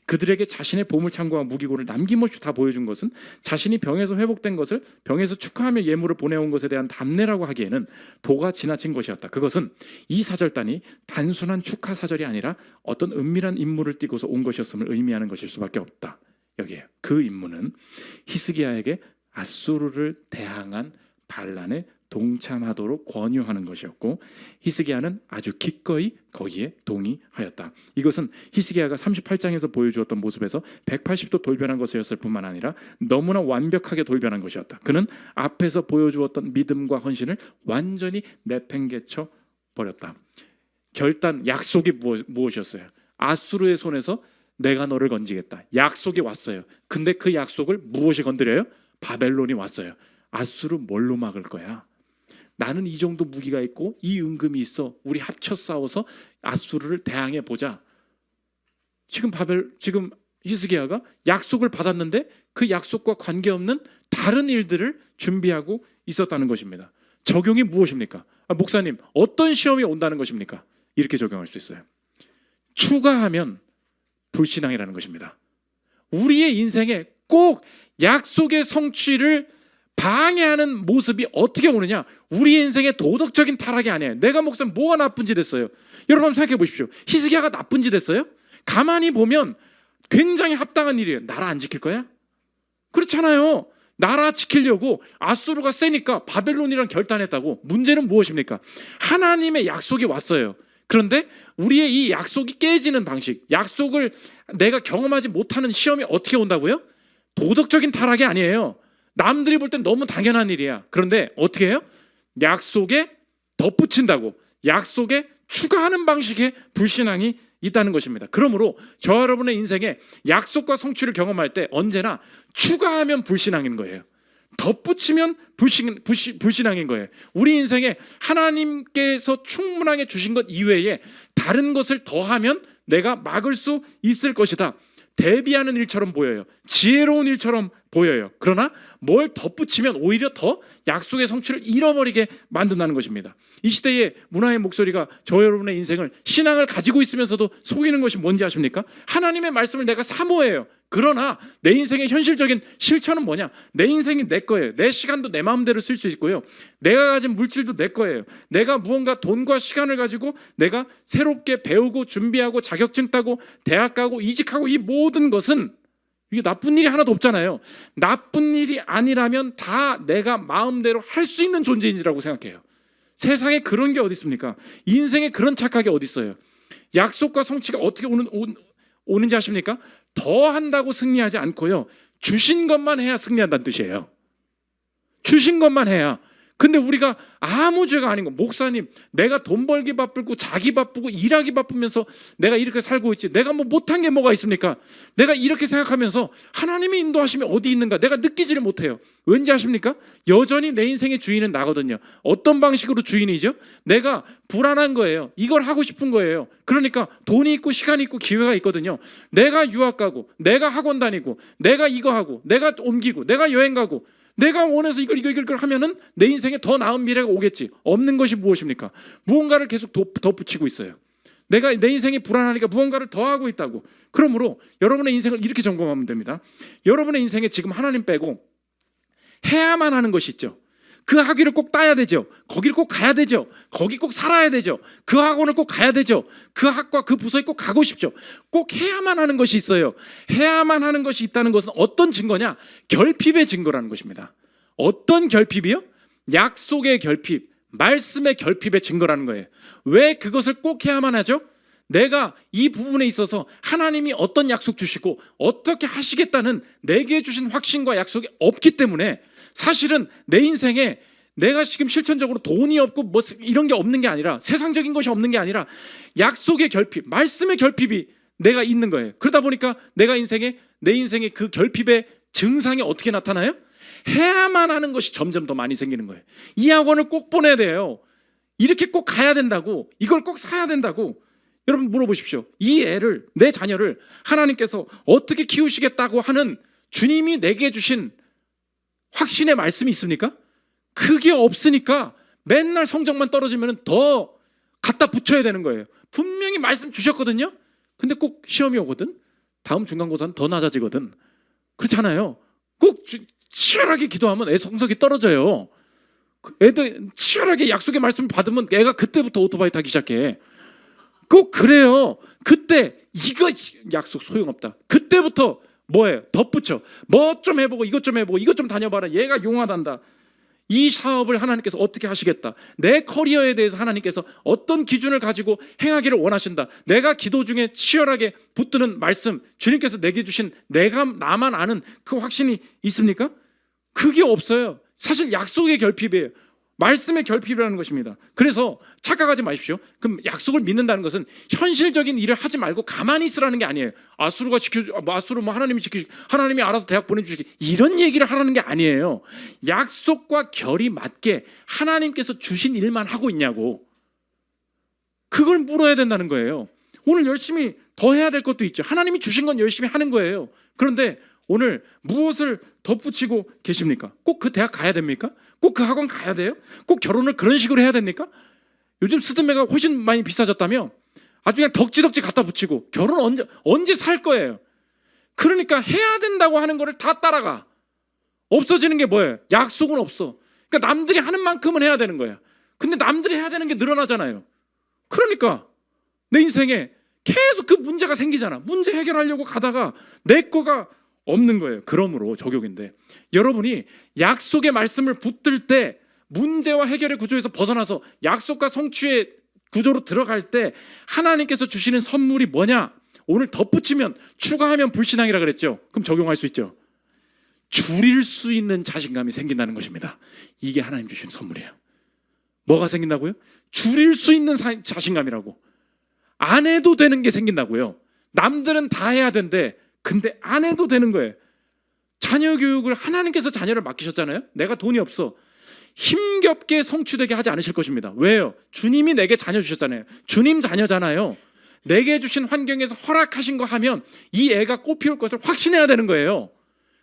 그들에게 자신의 보물창고와 무기고를 남김없이 다 보여준 것은 자신이 병에서 회복된 것을 병에서 축하하며 예물을 보내온 것에 대한 답례라고 하기에는 도가 지나친 것이었다. 그것은 이 사절단이 단순한 축하 사절이 아니라 어떤 은밀한 임무를 띠고서 온 것이었음을 의미하는 것일 수밖에 없다. 여기에 그 임무는 히스기야에게 아수르를 대항한 반란에 동참하도록 권유하는 것이었고 히스기야는 아주 기꺼이 거기에 동의하였다. 이것은 히스기야가 38장에서 보여주었던 모습에서 180도 돌변한 것이었을 뿐만 아니라 너무나 완벽하게 돌변한 것이었다. 그는 앞에서 보여주었던 믿음과 헌신을 완전히 내팽개쳐 버렸다. 결단, 약속이 무엇이었어요? 아수르의 손에서 내가 너를 건지겠다. 약속이 왔어요. 근데 그 약속을 무엇이 건드려요? 바벨론이 왔어요. 아수르 뭘로 막을 거야? 나는 이 정도 무기가 있고 이 은금이 있어. 우리 합쳐 싸워서 아수르를 대항해 보자. 지금 히스기야가 약속을 받았는데 그 약속과 관계없는 다른 일들을 준비하고 있었다는 것입니다. 적용이 무엇입니까? 목사님, 어떤 시험이 온다는 것입니까? 이렇게 적용할 수 있어요. 추가하면 불신앙이라는 것입니다. 우리의 인생에 꼭 약속의 성취를 방해하는 모습이 어떻게 오느냐? 우리 인생의 도덕적인 타락이 아니에요. 내가 목사님 뭐가 나쁜 짓 했어요? 여러분 한번 생각해 보십시오. 히스기야가 나쁜 짓 했어요? 가만히 보면 굉장히 합당한 일이에요. 나라 안 지킬 거야? 그렇잖아요. 나라 지키려고 아수르가 세니까 바벨론이랑 결단했다고. 문제는 무엇입니까? 하나님의 약속이 왔어요. 그런데 우리의 이 약속이 깨지는 방식, 약속을 내가 경험하지 못하는 시험이 어떻게 온다고요? 도덕적인 타락이 아니에요. 남들이 볼 땐 너무 당연한 일이야. 그런데 어떻게 해요? 약속에 덧붙인다고, 약속에 추가하는 방식의 불신앙이 있다는 것입니다. 그러므로 저 여러분의 인생에 약속과 성취를 경험할 때 언제나 추가하면 불신앙인 거예요. 덧붙이면 불신앙인 거예요. 우리 인생에 하나님께서 충분하게 주신 것 이외에 다른 것을 더하면 내가 막을 수 있을 것이다. 대비하는 일처럼 보여요. 지혜로운 일처럼 보여요. 그러나 뭘 덧붙이면 오히려 더 약속의 성취를 잃어버리게 만든다는 것입니다. 이 시대의 문화의 목소리가 저 여러분의 인생을, 신앙을 가지고 있으면서도 속이는 것이 뭔지 아십니까? 하나님의 말씀을 내가 사모해요. 그러나 내 인생의 현실적인 실천은 뭐냐? 내 인생이 내 거예요. 내 시간도 내 마음대로 쓸 수 있고요. 내가 가진 물질도 내 거예요. 내가 무언가 돈과 시간을 가지고 내가 새롭게 배우고 준비하고 자격증 따고 대학 가고 이직하고 이 모든 것은 이게 나쁜 일이 하나도 없잖아요. 나쁜 일이 아니라면 다 내가 마음대로 할 수 있는 존재인지라고 생각해요. 세상에 그런 게 어디 있습니까? 인생에 그런 착각이 어디 있어요? 약속과 성취가 어떻게 오는지 아십니까? 더 한다고 승리하지 않고요. 주신 것만 해야 승리한다는 뜻이에요. 주신 것만 해야. 근데 우리가 아무 죄가 아닌 거, 목사님 내가 돈 벌기 바쁘고 자기 바쁘고 일하기 바쁘면서 내가 이렇게 살고 있지, 내가 뭐 못한 게 뭐가 있습니까? 내가 이렇게 생각하면서 하나님의 인도하심이 어디 있는가 내가 느끼지를 못해요. 왠지 아십니까? 여전히 내 인생의 주인은 나거든요. 어떤 방식으로 주인이죠? 내가 불안한 거예요. 이걸 하고 싶은 거예요. 그러니까 돈이 있고 시간이 있고 기회가 있거든요. 내가 유학 가고 내가 학원 다니고 내가 이거 하고 내가 옮기고 내가 여행 가고 내가 원해서 이걸 하면은 내 인생에 더 나은 미래가 오겠지. 없는 것이 무엇입니까? 무언가를 계속 덧붙이고 있어요. 내가 내 인생이 불안하니까 무언가를 더 하고 있다고. 그러므로 여러분의 인생을 이렇게 점검하면 됩니다. 여러분의 인생에 지금 하나님 빼고 해야만 하는 것이 있죠. 그 학위를 꼭 따야 되죠. 거기를 꼭 가야 되죠. 거기 꼭 살아야 되죠. 그 학원을 꼭 가야 되죠. 그 학과 그 부서에 꼭 가고 싶죠. 꼭 해야만 하는 것이 있어요. 해야만 하는 것이 있다는 것은 어떤 증거냐? 결핍의 증거라는 것입니다. 어떤 결핍이요? 약속의 결핍, 말씀의 결핍의 증거라는 거예요. 왜 그것을 꼭 해야만 하죠? 내가 이 부분에 있어서 하나님이 어떤 약속 주시고 어떻게 하시겠다는 내게 주신 확신과 약속이 없기 때문에 사실은 내 인생에 내가 지금 실천적으로 돈이 없고 뭐 이런 게 없는 게 아니라 세상적인 것이 없는 게 아니라 약속의 결핍, 말씀의 결핍이 내가 있는 거예요. 그러다 보니까 내 인생의 그 결핍의 증상이 어떻게 나타나요? 해야만 하는 것이 점점 더 많이 생기는 거예요. 이 학원을 꼭 보내야 돼요. 이렇게 꼭 가야 된다고, 이걸 꼭 사야 된다고. 여러분 물어보십시오. 이 애를, 내 자녀를 하나님께서 어떻게 키우시겠다고 하는 주님이 내게 주신 확신의 말씀이 있습니까? 그게 없으니까 맨날 성적만 떨어지면 더 갖다 붙여야 되는 거예요. 분명히 말씀 주셨거든요. 근데 꼭 시험이 오거든. 다음 중간고사는 더 낮아지거든. 그렇잖아요. 꼭 치열하게 기도하면 애 성적이 떨어져요. 애들 치열하게 약속의 말씀을 받으면 애가 그때부터 오토바이 타기 시작해. 꼭 그래요. 그때 이거 약속 소용없다. 그때부터 뭐예요? 덧붙여. 뭐 좀 해보고 이것 좀 해보고 이것 좀 다녀봐라. 얘가 용하단다. 이 사업을 하나님께서 어떻게 하시겠다. 내 커리어에 대해서 하나님께서 어떤 기준을 가지고 행하기를 원하신다. 내가 기도 중에 치열하게 붙드는 말씀, 주님께서 내게 주신 나만 아는 그 확신이 있습니까? 그게 없어요. 사실 약속의 결핍이에요. 말씀의 결핍이라는 것입니다. 그래서 착각하지 마십시오. 그럼 약속을 믿는다는 것은 현실적인 일을 하지 말고 가만히 있으라는 게 아니에요. 아수르 뭐 하나님이 지키시, 하나님이 알아서 대학 보내주시기, 이런 얘기를 하라는 게 아니에요. 약속과 결이 맞게 하나님께서 주신 일만 하고 있냐고, 그걸 물어야 된다는 거예요. 오늘 열심히 더 해야 될 것도 있죠. 하나님이 주신 건 열심히 하는 거예요. 그런데 오늘 무엇을 덧붙이고 계십니까? 꼭 그 대학 가야 됩니까? 꼭 그 학원 가야 돼요? 꼭 결혼을 그런 식으로 해야 됩니까? 요즘 스드메가 훨씬 많이 비싸졌다며 아주 그냥 덕지덕지 갖다 붙이고 결혼 언제 살 거예요? 그러니까 해야 된다고 하는 거를 다 따라가. 없어지는 게 뭐예요? 약속은 없어. 그러니까 남들이 하는 만큼은 해야 되는 거야. 근데 남들이 해야 되는 게 늘어나잖아요. 그러니까 내 인생에 계속 그 문제가 생기잖아. 문제 해결하려고 가다가 내 거가 없는 거예요. 그러므로 적용인데, 여러분이 약속의 말씀을 붙들 때 문제와 해결의 구조에서 벗어나서 약속과 성취의 구조로 들어갈 때 하나님께서 주시는 선물이 뭐냐? 오늘 덧붙이면, 추가하면 불신앙이라 그랬죠. 그럼 적용할 수 있죠. 줄일 수 있는 자신감이 생긴다는 것입니다. 이게 하나님 주신 선물이에요. 뭐가 생긴다고요? 줄일 수 있는 자신감이라고. 안 해도 되는 게 생긴다고요. 남들은 다 해야 된대. 근데 안 해도 되는 거예요. 자녀 교육을 하나님께서 자녀를 맡기셨잖아요. 내가 돈이 없어. 힘겹게 성취되게 하지 않으실 것입니다. 왜요? 주님이 내게 자녀 주셨잖아요. 주님 자녀잖아요. 내게 주신 환경에서 허락하신 거 하면 이 애가 꽃피울 것을 확신해야 되는 거예요.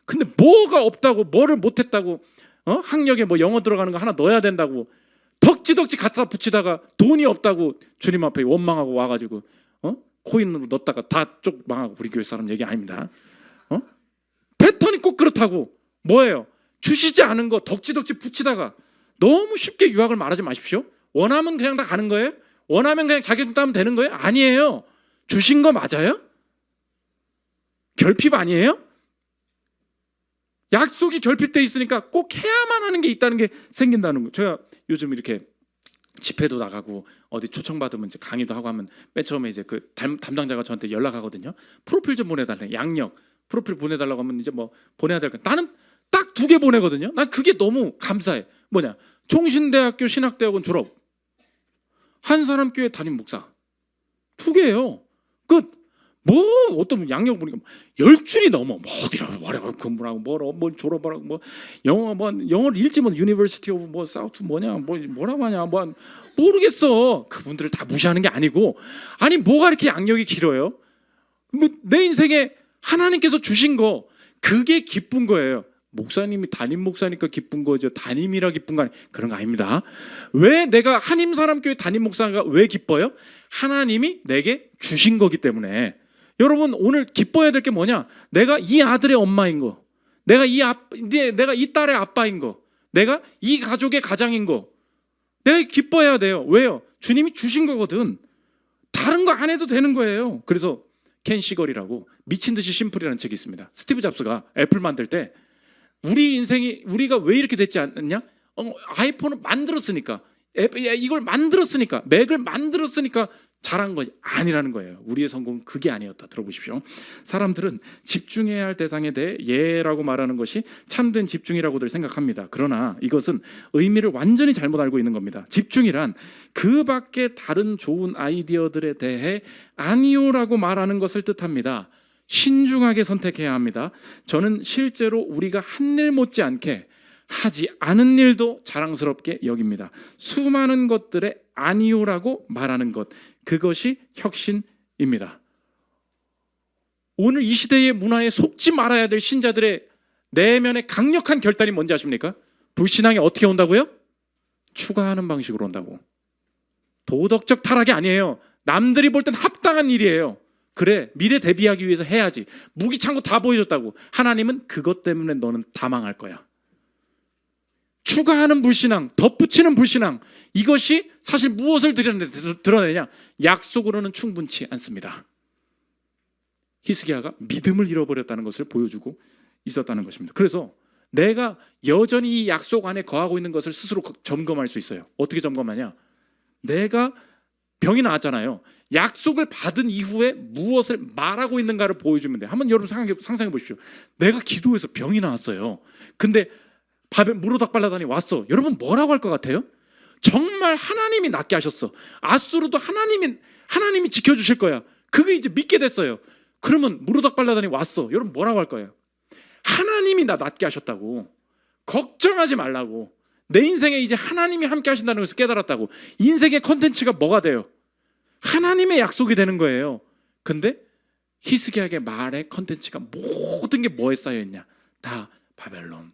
근데 뭐가 없다고, 뭐를 못했다고, 학력에 뭐 영어 들어가는 거 하나 넣어야 된다고 덕지덕지 갖다 붙이다가 돈이 없다고 주님 앞에 원망하고 와가지고 코인으로 넣었다가 다 쪽 망하고, 우리 교회 사람 얘기 아닙니다. 패턴이 꼭 그렇다고. 뭐예요? 주시지 않은 거 덕지덕지 붙이다가 너무 쉽게 유학을 말하지 마십시오. 원하면 그냥 다 가는 거예요? 원하면 그냥 자격증 따면 되는 거예요? 아니에요. 주신 거 맞아요? 결핍 아니에요? 약속이 결핍돼 있으니까 꼭 해야만 하는 게 있다는 게 생긴다는 거. 제가 요즘 이렇게 집회도 나가고 어디 초청받으면 이제 강의도 하고 하면 맨 처음에 이제 그 담당자가 저한테 연락하거든요. 프로필 좀 보내달래. 양력 프로필 보내달라고 하면 이제 뭐 보내야 될 거. 나는 딱 2개 보내거든요. 난 그게 너무 감사해. 뭐냐? 총신대학교 신학대학원 졸업, 한사람교회 담임 목사. 2개예요. 끝. 뭐 어떤 양력 보니까 10줄이 넘어. 뭐 어디라고 뭐라고 근무하고 뭐 졸업하라고 뭐 영어를 읽지 뭐 유니버시티 오브 뭐 사우트 뭐라고 하냐 뭐 모르겠어. 그분들을 다 무시하는 게 아니고, 아니 뭐가 이렇게 양력이 길어요? 뭐 내 인생에 하나님께서 주신 거, 그게 기쁜 거예요. 목사님이 담임 목사니까 기쁜 거죠. 담임이라 기쁜 거 그런 거 아닙니다. 왜 내가 한림사람교회 담임 목사가 왜 기뻐요? 하나님이 내게 주신 거기 때문에. 여러분 오늘 기뻐해야 될 게 뭐냐? 내가 이 아들의 엄마인 거, 내가 이 딸의 아빠인 거, 내가 이 가족의 가장인 거 내가 기뻐해야 돼요. 왜요? 주님이 주신 거거든. 다른 거 안 해도 되는 거예요. 그래서 켄 시걸이라고 미친 듯이 심플이라는 책이 있습니다. 스티브 잡스가 애플 만들 때 우리 인생이 우리가 왜 이렇게 됐지 않느냐? 아이폰을 만들었으니까, 이걸 만들었으니까, 맥을 만들었으니까 잘한 것이 아니라는 거예요. 우리의 성공은 그게 아니었다. 들어보십시오. 사람들은 집중해야 할 대상에 대해 예라고 말하는 것이 참된 집중이라고들 생각합니다. 그러나 이것은 의미를 완전히 잘못 알고 있는 겁니다. 집중이란 그 밖에 다른 좋은 아이디어들에 대해 아니요라고 말하는 것을 뜻합니다. 신중하게 선택해야 합니다. 저는 실제로 우리가 한 일 못지않게 하지 않은 일도 자랑스럽게 여깁니다. 수많은 것들에 아니요라고 말하는 것, 그것이 혁신입니다. 오늘 이 시대의 문화에 속지 말아야 될 신자들의 내면의 강력한 결단이 뭔지 아십니까? 불신앙이 어떻게 온다고요? 추가하는 방식으로 온다고. 도덕적 타락이 아니에요. 남들이 볼 땐 합당한 일이에요. 그래, 미래 대비하기 위해서 해야지. 무기 창고 다 보여줬다고. 하나님은 그것 때문에 너는 다 망할 거야. 추가하는 불신앙, 덧붙이는 불신앙, 이것이 사실 무엇을 드러내냐? 약속으로는 충분치 않습니다. 히스기야가 믿음을 잃어버렸다는 것을 보여주고 있었다는 것입니다. 그래서 내가 여전히 이 약속 안에 거하고 있는 것을 스스로 점검할 수 있어요. 어떻게 점검하냐? 내가 병이 나왔잖아요. 약속을 받은 이후에 무엇을 말하고 있는가를 보여주면 돼요. 한번 여러분 상상해 보십시오. 내가 기도해서 병이 나왔어요. 근데 밥에 무로닥 발라다니 왔어. 여러분 뭐라고 할 것 같아요? 정말 하나님이 낫게 하셨어. 아수르도 하나님이 지켜주실 거야. 그게 이제 믿게 됐어요. 그러면 무로닥 발라다니 왔어. 여러분 뭐라고 할 거예요? 하나님이 나 낫게 하셨다고. 걱정하지 말라고. 내 인생에 이제 하나님이 함께 하신다는 것을 깨달았다고. 인생의 컨텐츠가 뭐가 돼요? 하나님의 약속이 되는 거예요. 근데 히스기야의 말의 컨텐츠가 모든 게 뭐에 쌓여있냐? 다 바벨론.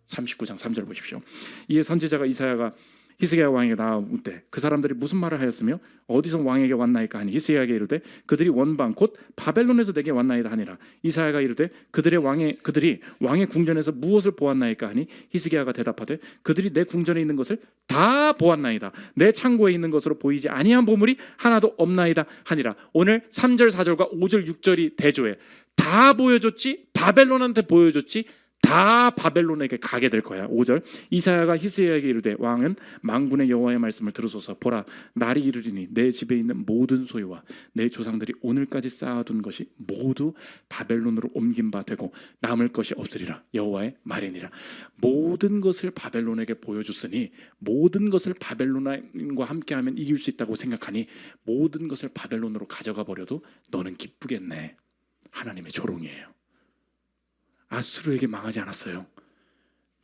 39장 3절 보십시오. 이에 선지자가 이사야가 히스기야 왕에게 나올 때 그 사람들이 무슨 말을 하였으며 어디서 왕에게 왔나이까 하니 히스기야에게 이르되 그들이 원방 곧 바벨론에서 내게 왔나이다 하니라. 이사야가 이르되 그들이 왕의 궁전에서 무엇을 보았나이까 하니 히스기야가 대답하되 그들이 내 궁전에 있는 것을 다 보았나이다. 내 창고에 있는 것으로 보이지 아니한 보물이 하나도 없나이다 하니라. 오늘 3절 4절과 5절 6절이 대조해. 다 보여줬지, 바벨론한테 보여줬지, 다 바벨론에게 가게 될 거야. 5절 이사야가 히스기야에게 이르되 왕은 만군의 여호와의 말씀을 들으소서. 보라, 날이 이르리니 내 집에 있는 모든 소유와 내 조상들이 오늘까지 쌓아둔 것이 모두 바벨론으로 옮긴 바 되고 남을 것이 없으리라. 여호와의 말이니라. 모든 것을 바벨론에게 보여줬으니 모든 것을 바벨론과 함께하면 이길 수 있다고 생각하니 모든 것을 바벨론으로 가져가 버려도 너는 기쁘겠네. 하나님의 조롱이에요. 아수르에게 망하지 않았어요.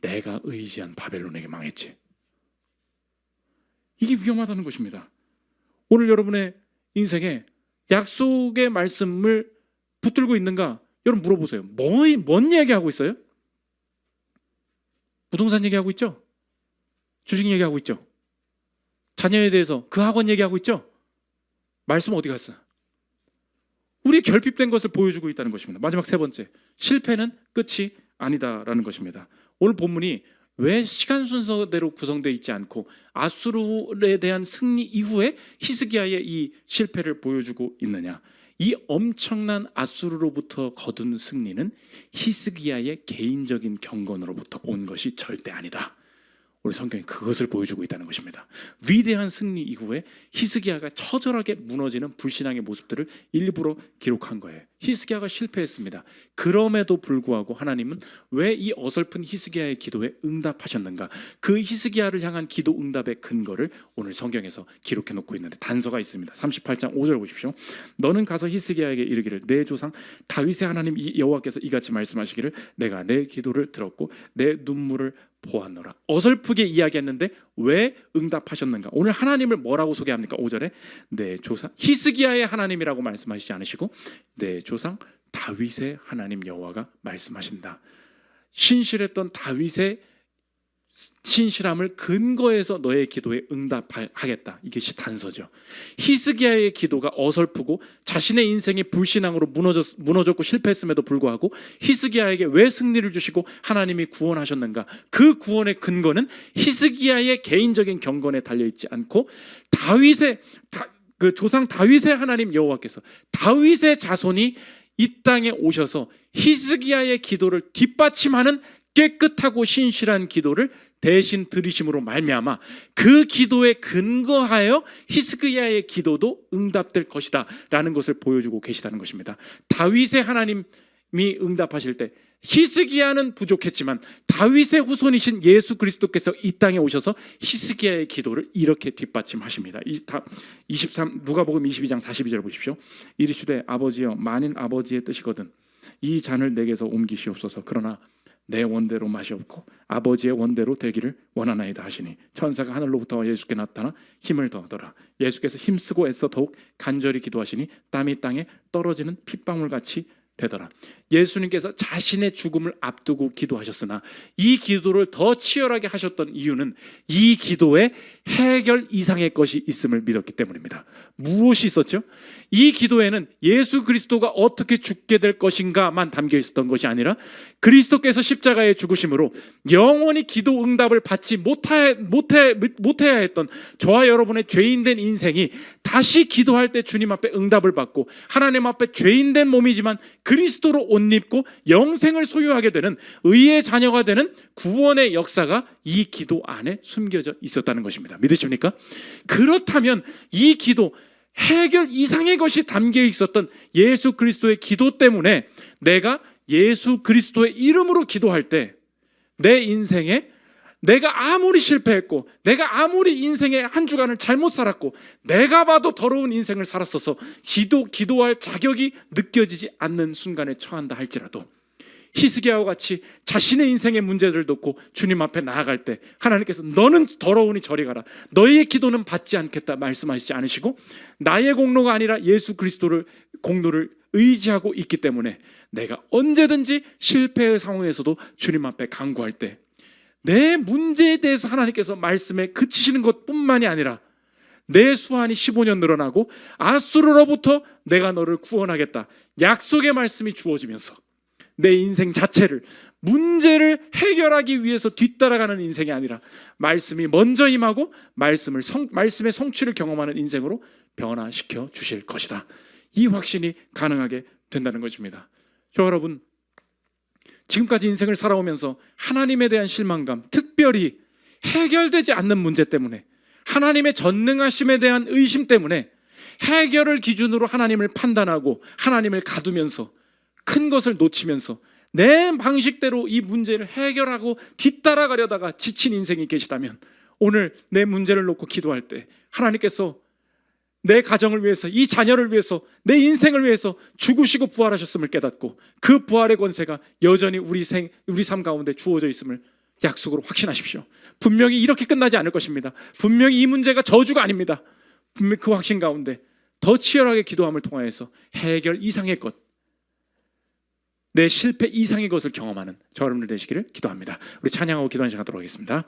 내가 의지한 바벨론에게 망했지. 이게 위험하다는 것입니다. 오늘 여러분의 인생에 약속의 말씀을 붙들고 있는가? 여러분 물어보세요. 뭔 얘기하고 있어요? 부동산 얘기하고 있죠? 주식 얘기하고 있죠? 자녀에 대해서 그 학원 얘기하고 있죠? 말씀 어디 갔어요? 우리 결핍된 것을 보여주고 있다는 것입니다. 마지막 세 번째, 실패는 끝이 아니다라는 것입니다. 오늘 본문이 왜 시간 순서대로 구성되어 있지 않고 아수르에 대한 승리 이후에 히스기야의 이 실패를 보여주고 있느냐? 이 엄청난 아수르로부터 거둔 승리는 히스기야의 개인적인 경건으로부터 온 것이 절대 아니다. 우리 성경이 그것을 보여주고 있다는 것입니다. 위대한 승리 이후에 히스기야가 처절하게 무너지는 불신앙의 모습들을 일부러 기록한 거예요. 히스기야가 실패했습니다. 그럼에도 불구하고 하나님은 왜 이 어설픈 히스기야의 기도에 응답하셨는가? 그 히스기야를 향한 기도 응답의 근거를 오늘 성경에서 기록해 놓고 있는데 단서가 있습니다. 38장 5절 보십시오. 너는 가서 히스기야에게 이르기를 내 조상 다윗의 하나님 여호와께서 이같이 말씀하시기를 내가 내 기도를 들었고 내 눈물을 보았노라. 어설프게 이야기했는데 왜 응답하셨는가? 오늘 하나님을 뭐라고 소개합니까? 5절에 내 조상 히스기야의 하나님이라고 말씀하시지 않으시고 내 조상 다윗의 하나님 여호와가 말씀하신다. 신실했던 다윗의 신실함을 근거해서 너의 기도에 응답하겠다. 이것이 단서죠. 히스기야의 기도가 어설프고 자신의 인생이 불신앙으로 무너졌고 실패했음에도 불구하고 히스기야에게 왜 승리를 주시고 하나님이 구원하셨는가? 그 구원의 근거는 히스기야의 개인적인 경건에 달려있지 않고 그 조상 다윗의 하나님 여호와께서 다윗의 자손이 이 땅에 오셔서 히스기야의 기도를 뒷받침하는 깨끗하고 신실한 기도를 대신 들으심으로 말미암아 그 기도에 근거하여 히스기야의 기도도 응답될 것이다 라는 것을 보여주고 계시다는 것입니다. 다윗의 하나님이 응답하실 때 히스기야는 부족했지만 다윗의 후손이신 예수 그리스도께서 이 땅에 오셔서 히스기야의 기도를 이렇게 뒷받침하십니다. 누가복음 22장 42절 보십시오. 이르시되 아버지여 만인 아버지의 뜻이거든 이 잔을 내게서 옮기시옵소서. 그러나 내 원대로 마시옵고 아버지의 원대로 되기를 원하나이다 하시니 천사가 하늘로부터 예수께 나타나 힘을 더하더라. 예수께서 힘쓰고 애써 더욱 간절히 기도하시니 땀이 땅에 떨어지는 핏방울같이 되더라. 예수님께서 자신의 죽음을 앞두고 기도하셨으나 이 기도를 더 치열하게 하셨던 이유는 이 기도에 해결 이상의 것이 있음을 믿었기 때문입니다. 무엇이 있었죠? 이 기도에는 예수 그리스도가 어떻게 죽게 될 것인가만 담겨 있었던 것이 아니라 그리스도께서 십자가에 죽으심으로 영원히 기도 응답을 받지 못해야 했던 저와 여러분의 죄인된 인생이 다시 기도할 때 주님 앞에 응답을 받고 하나님 앞에 죄인된 몸이지만 그리스도로 옷 입고 영생을 소유하게 되는 의의 자녀가 되는 구원의 역사가 이 기도 안에 숨겨져 있었다는 것입니다. 믿으십니까? 그렇다면 이 기도 해결 이상의 것이 담겨 있었던 예수 그리스도의 기도 때문에 내가 예수 그리스도의 이름으로 기도할 때 내 인생에 내가 아무리 실패했고 내가 아무리 인생의 한 주간을 잘못 살았고 내가 봐도 더러운 인생을 살았어서 기도할 자격이 느껴지지 않는 순간에 처한다 할지라도 히스기야와 같이 자신의 인생의 문제를 놓고 주님 앞에 나아갈 때 하나님께서 너는 더러우니 저리 가라, 너희의 기도는 받지 않겠다 말씀하시지 않으시고 나의 공로가 아니라 예수 그리스도를 공로를 의지하고 있기 때문에 내가 언제든지 실패의 상황에서도 주님 앞에 간구할 때 내 문제에 대해서 하나님께서 말씀에 그치시는 것뿐만이 아니라 내 수완이 15년 늘어나고 아수르로부터 내가 너를 구원하겠다 약속의 말씀이 주어지면서 내 인생 자체를 문제를 해결하기 위해서 뒤따라가는 인생이 아니라 말씀이 먼저 임하고 말씀의 성취를 경험하는 인생으로 변화시켜 주실 것이다. 이 확신이 가능하게 된다는 것입니다. 저 여러분, 지금까지 인생을 살아오면서 하나님에 대한 실망감, 특별히 해결되지 않는 문제 때문에 하나님의 전능하심에 대한 의심 때문에 해결을 기준으로 하나님을 판단하고 하나님을 가두면서 큰 것을 놓치면서 내 방식대로 이 문제를 해결하고 뒤따라가려다가 지친 인생이 계시다면 오늘 내 문제를 놓고 기도할 때 하나님께서 내 가정을 위해서, 이 자녀를 위해서, 내 인생을 위해서 죽으시고 부활하셨음을 깨닫고 그 부활의 권세가 여전히 우리 삶 가운데 주어져 있음을 약속으로 확신하십시오. 분명히 이렇게 끝나지 않을 것입니다. 분명히 이 문제가 저주가 아닙니다. 분명히 그 확신 가운데 더 치열하게 기도함을 통하여서 해결 이상의 것, 내 실패 이상의 것을 경험하는 저 여러분들 되시기를 기도합니다. 우리 찬양하고 기도하는 시간 갖도록 하겠습니다.